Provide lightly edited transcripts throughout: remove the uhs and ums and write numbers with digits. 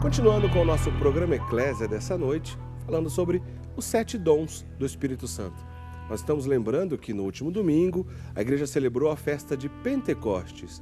Continuando com o nosso programa Eclésia dessa noite, falando sobre os 7 dons do Espírito Santo. Nós estamos lembrando que no último domingo a igreja celebrou a festa de Pentecostes.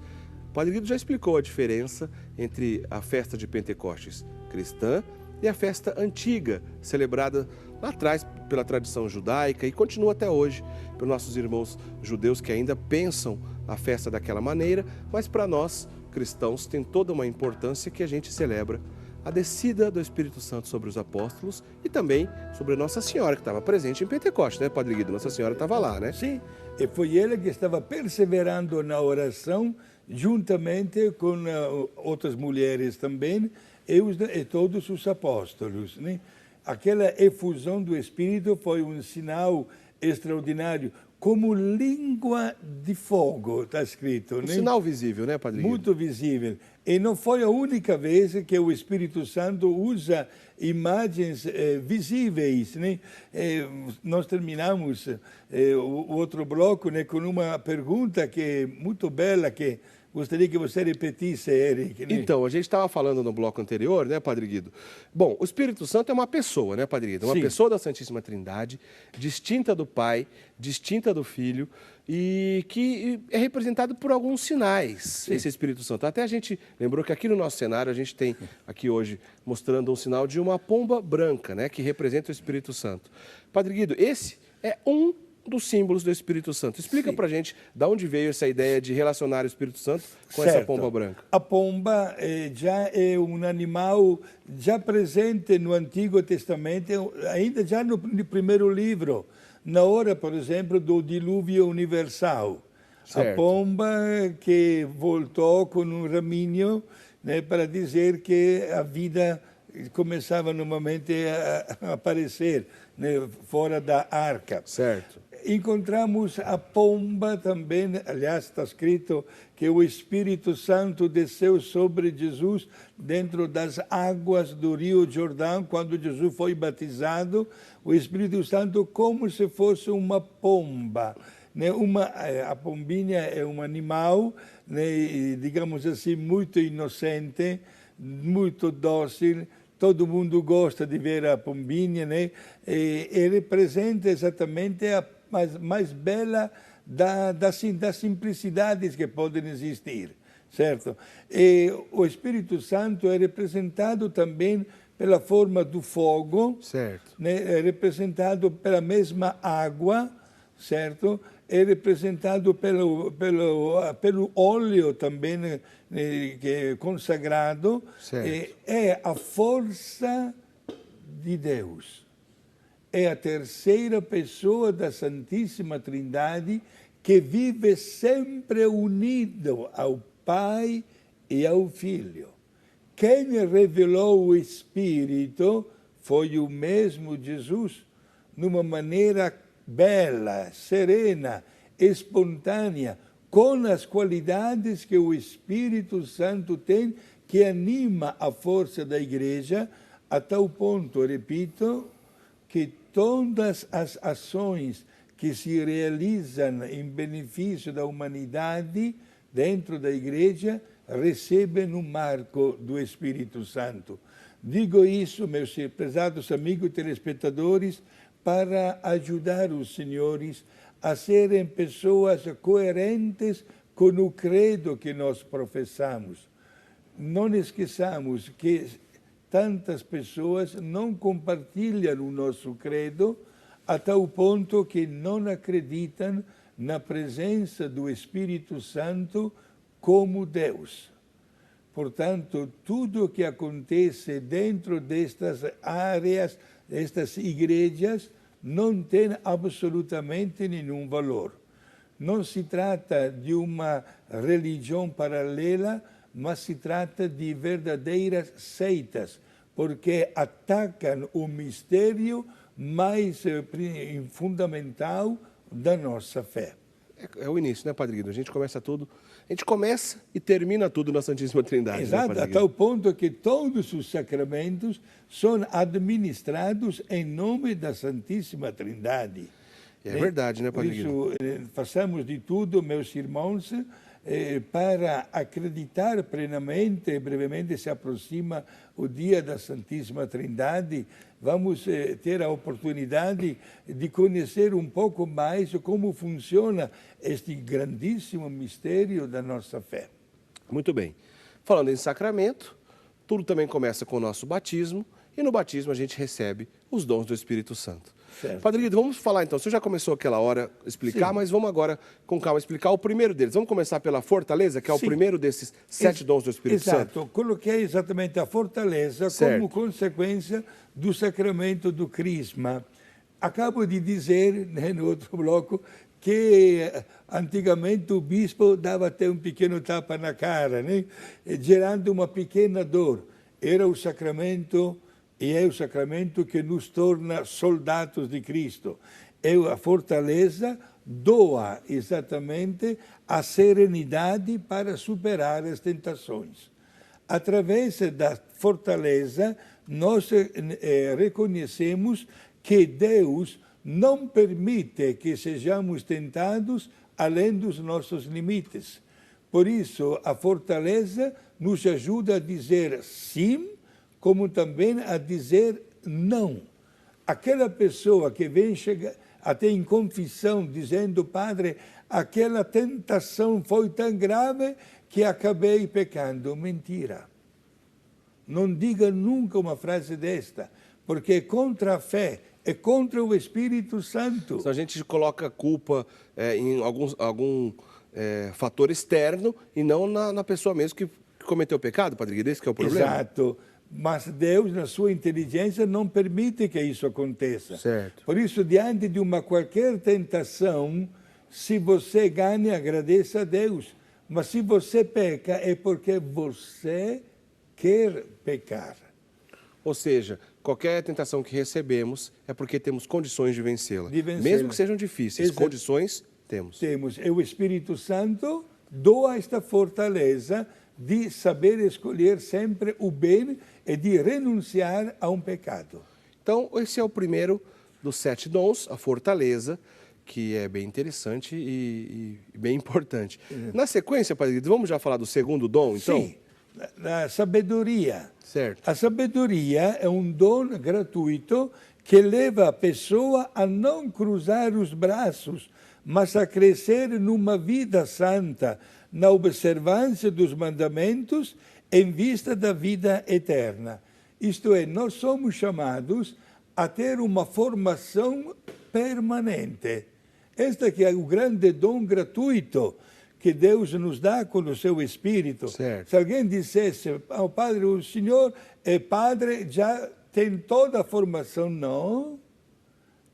O Padre Guido já explicou a diferença entre a festa de Pentecostes cristã e a festa antiga, celebrada lá atrás pela tradição judaica e continua até hoje pelos nossos irmãos judeus que ainda pensam a festa daquela maneira, mas para nós cristãos tem toda uma importância que a gente celebra a descida do Espírito Santo sobre os apóstolos e também sobre Nossa Senhora, que estava presente em Pentecostes, né, Padre Guido? Nossa Senhora estava lá, né? Sim, e foi ela que estava perseverando na oração, juntamente com outras mulheres também, e todos os apóstolos, né? Aquela efusão do Espírito foi um sinal extraordinário, como língua de fogo, está escrito. Um sinal visível, né, Padre Guido? Muito visível. E não foi a única vez que o Espírito Santo usa imagens visíveis, né? Nós terminamos o outro bloco, né, com uma pergunta que é muito bela, que gostaria que você repetisse, Eric. Né? Então, a gente estava falando no bloco anterior, né, Padre Guido? Bom, o Espírito Santo é uma pessoa, né, Padre Guido? Uma Sim. pessoa da Santíssima Trindade, distinta do Pai, distinta do Filho, e que é representado por alguns sinais, sim, esse Espírito Santo. Até a gente lembrou que aqui no nosso cenário, a gente tem aqui hoje mostrando um sinal de uma pomba branca, né, que representa o Espírito Santo. Padre Guido, esse é um dos símbolos do Espírito Santo. Explica pra gente de onde veio essa ideia de relacionar o Espírito Santo com essa pomba branca. A pomba já é um animal já presente no Antigo Testamento, ainda já no primeiro livro, na hora, por exemplo, do dilúvio universal. Certo. A pomba que voltou com um raminho, né, para dizer que a vida começava novamente a aparecer, né, fora da arca. Certo. Encontramos a pomba também, aliás, está escrito que o Espírito Santo desceu sobre Jesus dentro das águas do Rio Jordão, quando Jesus foi batizado, o Espírito Santo como se fosse uma pomba. Né? A pombinha é um animal, né, digamos assim, muito inocente, muito dócil. Todo mundo gosta de ver a pombinha, né? E representa exatamente a mais bela das simplicidades que podem existir, certo? E o Espírito Santo é representado também pela forma do fogo, certo? Né? É representado pela mesma água, certo? É representado pelo óleo também, né, que é consagrado. É a força de Deus. É a terceira pessoa da Santíssima Trindade que vive sempre unido ao Pai e ao Filho. Quem revelou o Espírito foi o mesmo Jesus, numa maneira bela, serena, espontânea, com as qualidades que o Espírito Santo tem, que anima a força da Igreja, a tal ponto, repito, que todas as ações que se realizam em benefício da humanidade dentro da Igreja recebem um marco do Espírito Santo. Digo isso, meus prezados amigos telespectadores, para ajudar os senhores a serem pessoas coerentes com o credo que nós professamos. Não esqueçamos que tantas pessoas não compartilham o nosso credo a tal ponto que não acreditam na presença do Espírito Santo como Deus. Portanto, tudo o que acontece dentro destas áreas, destas igrejas, não tem absolutamente nenhum valor. Não se trata de uma religião paralela, mas se trata de verdadeiras seitas, porque atacam o mistério mais fundamental da nossa fé. É o início, né, Padre Guido? A gente começa e termina tudo na Santíssima Trindade. Exato, né, a tal ponto que todos os sacramentos são administrados em nome da Santíssima Trindade. É verdade, né, Padre Guido? Por isso, façamos de tudo, meus irmãos, para acreditar plenamente, brevemente se aproxima o dia da Santíssima Trindade, vamos ter a oportunidade de conhecer um pouco mais como funciona este grandíssimo mistério da nossa fé. Muito bem. Falando em sacramento, tudo também começa com o nosso batismo, e no batismo a gente recebe os dons do Espírito Santo. Certo. Padre Guido, vamos falar então, você já começou aquela hora a explicar, Sim. mas vamos agora com calma explicar o primeiro deles. Vamos começar pela fortaleza, que é o Sim. primeiro desses 7 dons do Espírito Santo. Exato, coloquei exatamente a fortaleza Certo. como consequência do sacramento do crisma. Acabo de dizer, né, no outro bloco, que antigamente o bispo dava até um pequeno tapa na cara, né, gerando uma pequena dor. Era o sacramento e é o sacramento que nos torna soldados de Cristo. É a fortaleza doa exatamente a serenidade para superar as tentações. Através da fortaleza, nós reconhecemos que Deus não permite que sejamos tentados além dos nossos limites. Por isso, a fortaleza nos ajuda a dizer sim, como também a dizer não. Aquela pessoa que vem chegar até em confissão dizendo, Padre, aquela tentação foi tão grave que acabei pecando. Mentira. Não diga nunca uma frase desta, porque é contra a fé, é contra o Espírito Santo. Então a gente coloca a culpa em algum fator externo e não na pessoa mesmo que cometeu o pecado, Padre Guido, esse que é o problema? Exato. Mas Deus, na sua inteligência, não permite que isso aconteça. Certo. Por isso, diante de uma qualquer tentação, se você ganha, agradeça a Deus. Mas se você peca, é porque você quer pecar. Ou seja, qualquer tentação que recebemos é porque temos condições de vencê-la. De vencê-la. Mesmo que sejam difíceis, Exato. condições temos. Temos. E o Espírito Santo doa esta fortaleza de saber escolher sempre o bem e de renunciar a um pecado. Então, esse é o primeiro dos 7 dons, a fortaleza, que é bem interessante e bem importante. Na sequência, Padre Guido, vamos já falar do segundo dom, então? Sim, a sabedoria. Certo. A sabedoria é um dom gratuito que leva a pessoa a não cruzar os braços, mas a crescer numa vida santa, na observância dos mandamentos em vista da vida eterna. Isto é, nós somos chamados a ter uma formação permanente. Este que é o grande dom gratuito que Deus nos dá com o seu Espírito. Certo. Se alguém dissesse ao Padre, o Senhor é Padre, já tem toda a formação. Não,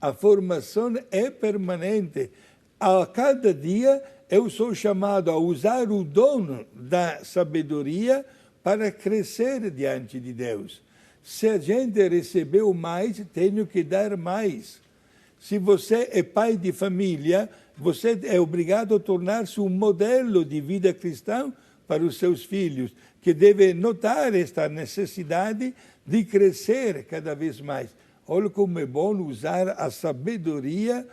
a formação é permanente. A cada dia eu sou chamado a usar o dom da sabedoria para crescer diante de Deus. Se a gente recebeu mais, tenho que dar mais. Se você é pai de família, você é obrigado a tornar-se um modelo de vida cristã para os seus filhos, que devem notar esta necessidade de crescer cada vez mais. Olha como é bom usar a sabedoria.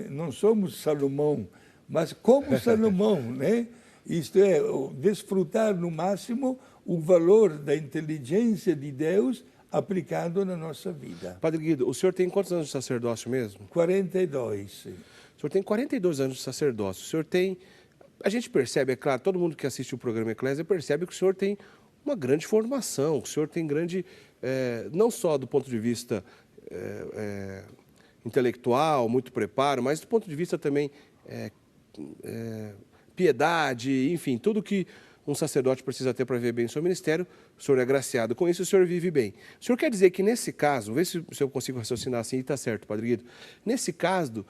Não somos Salomão, mas como Salomão, né? Isto é, desfrutar no máximo o valor da inteligência de Deus aplicado na nossa vida. Padre Guido, o senhor tem quantos anos de sacerdócio mesmo? 42. O senhor tem 42 anos de sacerdócio. O senhor tem... A gente percebe, é claro, todo mundo que assiste o programa Eclésia percebe que o senhor tem uma grande formação, que o senhor tem grande... não só do ponto de vista intelectual, muito preparo, mas do ponto de vista também piedade, enfim, tudo que um sacerdote precisa ter para viver bem o seu ministério, o senhor é agraciado com isso, o senhor vive bem. O senhor quer dizer que nesse caso, vê se eu consigo raciocinar assim e está certo, Padre Guido, nesse caso,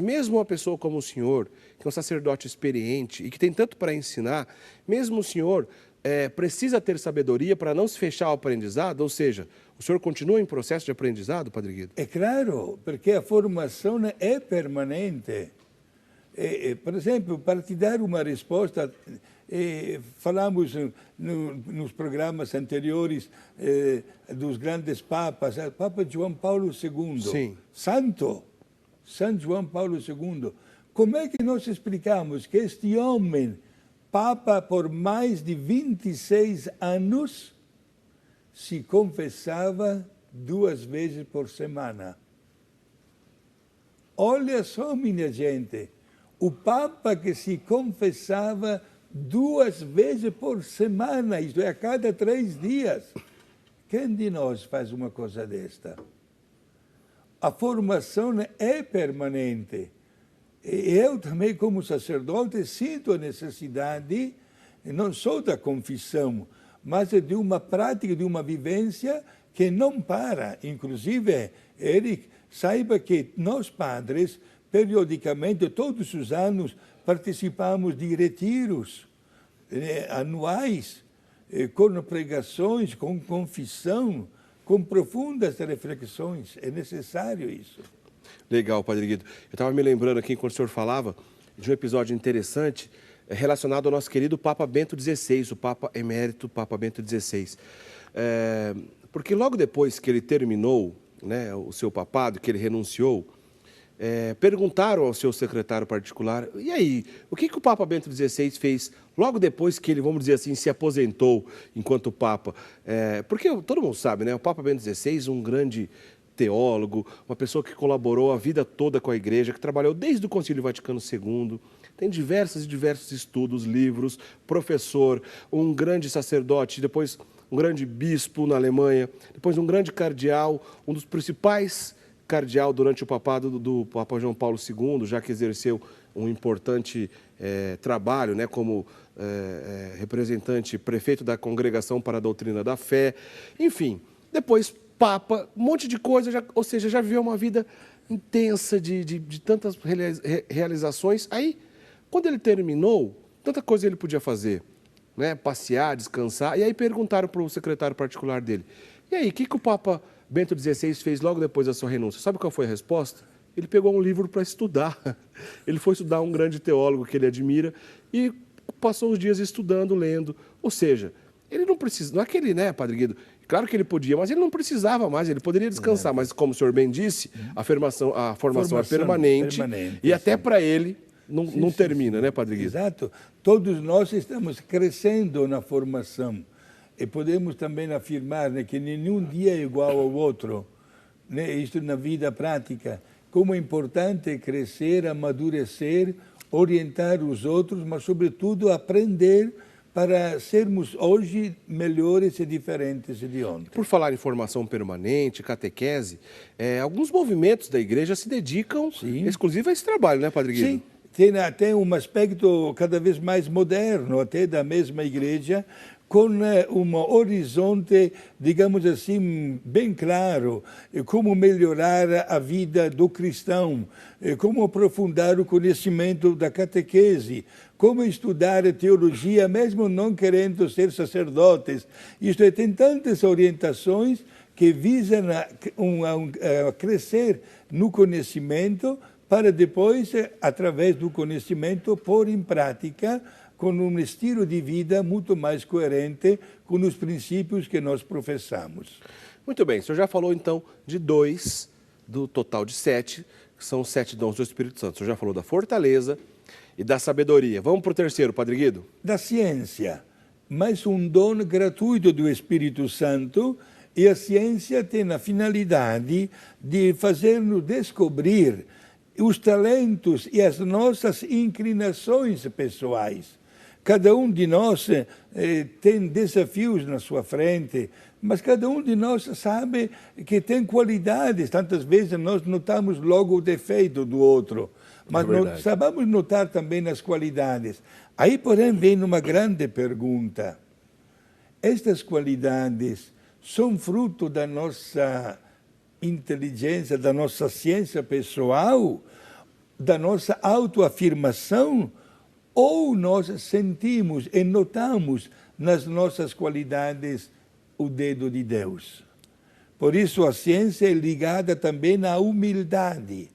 mesmo uma pessoa como o senhor, que é um sacerdote experiente e que tem tanto para ensinar, mesmo o senhor precisa ter sabedoria para não se fechar ao aprendizado, ou seja, o senhor continua em processo de aprendizado, Padre Guido? É claro, porque a formação é permanente. Por exemplo, para te dar uma resposta, falamos nos programas anteriores dos grandes papas, o Papa João Paulo II, Sim. Santo João Paulo II. Como é que nós explicamos que este homem Papa, por mais de 26 anos, se confessava 2 vezes por semana. Olha só, minha gente, o Papa que se confessava 2 vezes por semana, isto é, a cada 3 dias. Quem de nós faz uma coisa desta? A formação é permanente. E eu também, como sacerdote, sinto a necessidade, não só da confissão, mas de uma prática, de uma vivência que não para. Inclusive, Eric, saiba que nós padres, periodicamente, todos os anos, participamos de retiros anuais, com pregações, com confissão, com profundas reflexões. É necessário isso. Legal, Padre Guido. Eu estava me lembrando aqui, enquanto o senhor falava, de um episódio interessante relacionado ao nosso querido Papa Bento XVI, o Papa Emérito Papa Bento XVI. Porque logo depois que ele terminou, né, o seu papado, que ele renunciou, perguntaram ao seu secretário particular, e aí, o que o Papa Bento XVI fez logo depois que ele, vamos dizer assim, se aposentou enquanto Papa? Porque todo mundo sabe, né, o Papa Bento XVI, um grande teólogo, uma pessoa que colaborou a vida toda com a Igreja, que trabalhou desde o Concílio Vaticano II, tem diversos estudos, livros, professor, um grande sacerdote, depois um grande bispo na Alemanha, depois um grande cardeal, um dos principais cardeal durante o papado do Papa João Paulo II, já que exerceu um importante trabalho, né, como representante, prefeito da Congregação para a Doutrina da Fé, enfim, depois Papa, um monte de coisa, ou seja, já viveu uma vida intensa de tantas realizações. Aí, quando ele terminou, tanta coisa ele podia fazer, né? Passear, descansar. E aí perguntaram para o secretário particular dele, e aí, o que o Papa Bento XVI fez logo depois da sua renúncia? Sabe qual foi a resposta? Ele pegou um livro para estudar. Ele foi estudar um grande teólogo que ele admira e passou os dias estudando, lendo. Ou seja, ele não precisa, não é que ele, né, Padre Guido? Claro que ele podia, mas ele não precisava mais, ele poderia descansar. Mas, como o senhor bem disse, a formação é permanente e até para ele não termina, né, Padre Guido? Exato. Todos nós estamos crescendo na formação. E podemos também afirmar, né, que nenhum dia é igual ao outro. Né? Isto na vida prática. Como é importante crescer, amadurecer, orientar os outros, mas, sobretudo, aprender para sermos hoje melhores e diferentes de ontem. Por falar em formação permanente, catequese, alguns movimentos da Igreja se dedicam exclusivo a esse trabalho, né, Padre Guido? Sim, tem até um aspecto cada vez mais moderno, até da mesma Igreja, com um horizonte, digamos assim, bem claro, como melhorar a vida do cristão, como aprofundar o conhecimento da catequese, como estudar a teologia, mesmo não querendo ser sacerdotes. Isto é, tem tantas orientações que visam a crescer no conhecimento para depois, através do conhecimento, pôr em prática com um estilo de vida muito mais coerente com os princípios que nós professamos. Muito bem, o senhor já falou então de 2 do total de 7, que são os 7 dons do Espírito Santo. O senhor já falou da fortaleza e da sabedoria. Vamos para o terceiro, Padre Guido? Da ciência, mas um dom gratuito do Espírito Santo, e a ciência tem a finalidade de fazer-nos descobrir os talentos e as nossas inclinações pessoais. Cada um de nós tem desafios na sua frente, mas cada um de nós sabe que tem qualidades. Tantas vezes nós notamos logo o defeito do outro, mas nós sabemos notar também as qualidades. Aí, porém, vem uma grande pergunta. Estas qualidades são fruto da nossa inteligência, da nossa ciência pessoal, da nossa autoafirmação, ou nós sentimos e notamos nas nossas qualidades o dedo de Deus? Por isso a ciência é ligada também à humildade,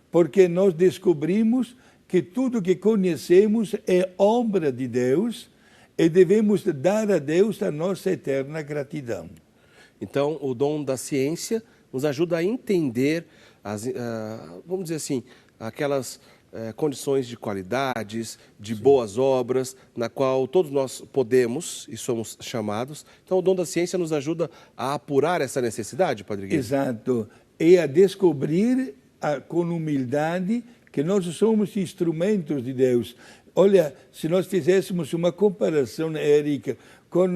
porque nós descobrimos que tudo que conhecemos é obra de Deus e devemos dar a Deus a nossa eterna gratidão. Então, o dom da ciência nos ajuda a entender, vamos dizer assim, aquelas condições de qualidades, de boas obras, na qual todos nós podemos e somos chamados. Então, o dom da ciência nos ajuda a apurar essa necessidade, Padre Guido? Exato. E a descobrir com humildade que nós somos instrumentos de Deus. Olha, se nós fizéssemos uma comparação, Érica, com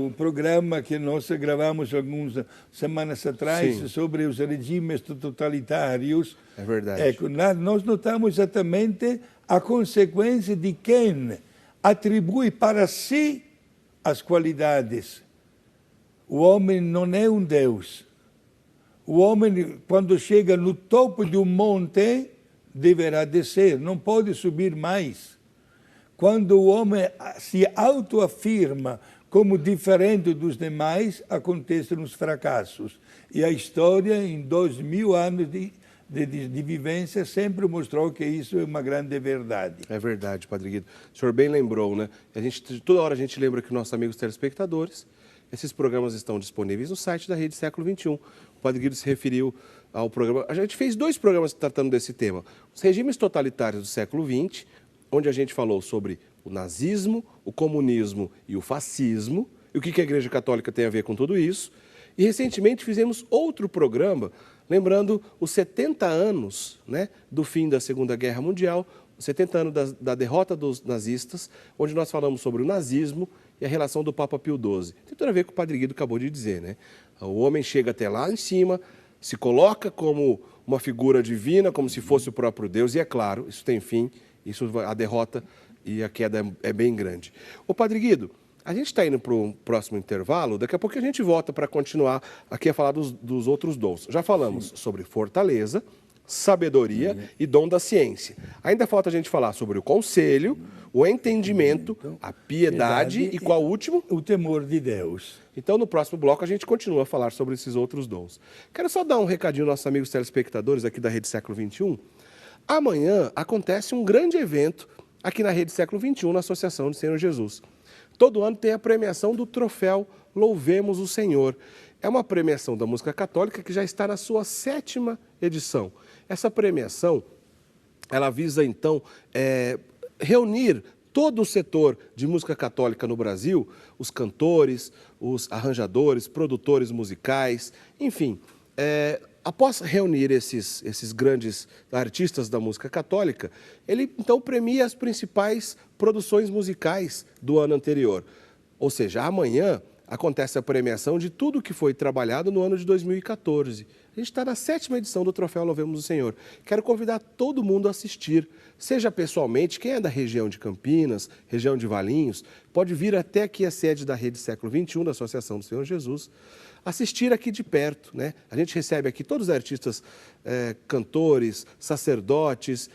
o programa que nós gravamos algumas semanas atrás, sim, sobre os regimes totalitários. É verdade. Nós notamos exatamente a consequência de quem atribui para si as qualidades. O homem não é um Deus. O homem, quando chega no topo de um monte, deverá descer, não pode subir mais. Quando o homem se autoafirma como diferente dos demais, acontecem os fracassos. E a história, em 2000 anos de vivência, sempre mostrou que isso é uma grande verdade. É verdade, Padre Guido. O senhor bem lembrou, né? Toda hora a gente lembra que nossos amigos telespectadores, esses programas estão disponíveis no site da Rede Século XXI. O Padre Guido se referiu ao programa... A gente fez 2 programas tratando desse tema. Os regimes totalitários do século XX, onde a gente falou sobre o nazismo, o comunismo e o fascismo, e o que a Igreja Católica tem a ver com tudo isso. E recentemente fizemos outro programa, lembrando os 70 anos, né, do fim da Segunda Guerra Mundial, os 70 anos da derrota dos nazistas, onde nós falamos sobre o nazismo e a relação do Papa Pio XII. Tem tudo a ver com o Padre Guido acabou de dizer, né? O homem chega até lá em cima, se coloca como uma figura divina, como se fosse o próprio Deus, e é claro, isso tem fim, a derrota e a queda é bem grande. Ô Padre Guido, a gente está indo para o próximo intervalo, daqui a pouco a gente volta para continuar aqui a falar dos outros dons. Já falamos, sim, sobre fortaleza, sabedoria, sim, e dom da ciência. Ainda falta a gente falar sobre o conselho, o entendimento, a piedade e qual o último? O temor de Deus. Então, no próximo bloco, a gente continua a falar sobre esses outros dons. Quero só dar um recadinho aos nossos amigos telespectadores aqui da Rede Século XXI. Amanhã acontece um grande evento aqui na Rede Século XXI, na Associação de Senhor Jesus. Todo ano tem a premiação do troféu Louvemos o Senhor. É uma premiação da música católica que já está na sua 7ª edição. Essa premiação, ela visa, então, reunir todo o setor de música católica no Brasil, os cantores, os arranjadores, produtores musicais, enfim. Após reunir esses grandes artistas da música católica, ele então premia as principais produções musicais do ano anterior. Ou seja, amanhã acontece a premiação de tudo que foi trabalhado no ano de 2014. A gente está na 7ª edição do Troféu Louvemos o Senhor. Quero convidar todo mundo a assistir, seja pessoalmente, quem é da região de Campinas, região de Valinhos, pode vir até aqui a sede da Rede Século XXI, da Associação do Senhor Jesus, assistir aqui de perto, né? A gente recebe aqui todos os artistas, cantores, sacerdotes,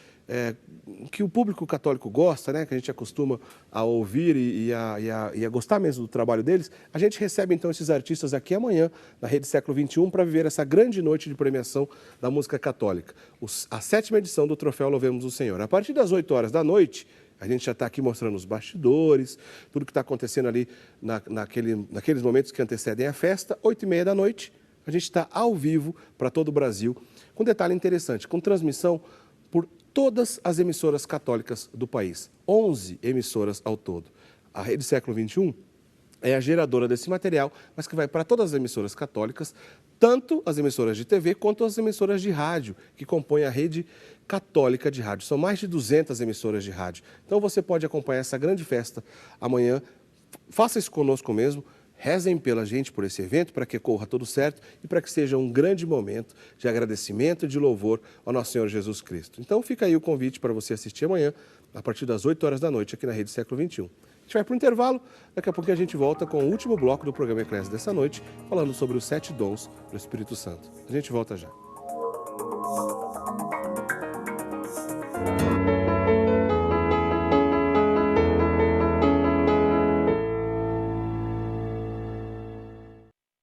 que o público católico gosta, né? Que a gente acostuma a ouvir e a gostar mesmo do trabalho deles. A gente recebe então esses artistas aqui amanhã na Rede Século XXI para viver essa grande noite de premiação da música católica. A 7ª edição do Troféu Louvemos o Senhor. A partir das 8 horas da noite, a gente já está aqui mostrando os bastidores, tudo que está acontecendo ali naqueles momentos que antecedem a festa. 8h30 da noite, a gente está ao vivo para todo o Brasil. Com um detalhe interessante, com transmissão por todas as emissoras católicas do país. 11 emissoras ao todo. A Rede Século XXI é a geradora desse material, mas que vai para todas as emissoras católicas, tanto as emissoras de TV quanto as emissoras de rádio, que compõem a rede católica de rádio. São mais de 200 emissoras de rádio. Então você pode acompanhar essa grande festa amanhã. Faça isso conosco mesmo. Rezem pela gente por esse evento, para que corra tudo certo e para que seja um grande momento de agradecimento e de louvor ao nosso Senhor Jesus Cristo. Então fica aí o convite para você assistir amanhã, a partir das 8 horas da noite, aqui na Rede Século XXI. A gente vai para o intervalo, daqui a pouco a gente volta com o último bloco do programa Eclésia dessa noite, falando sobre os 7 dons do Espírito Santo. A gente volta já.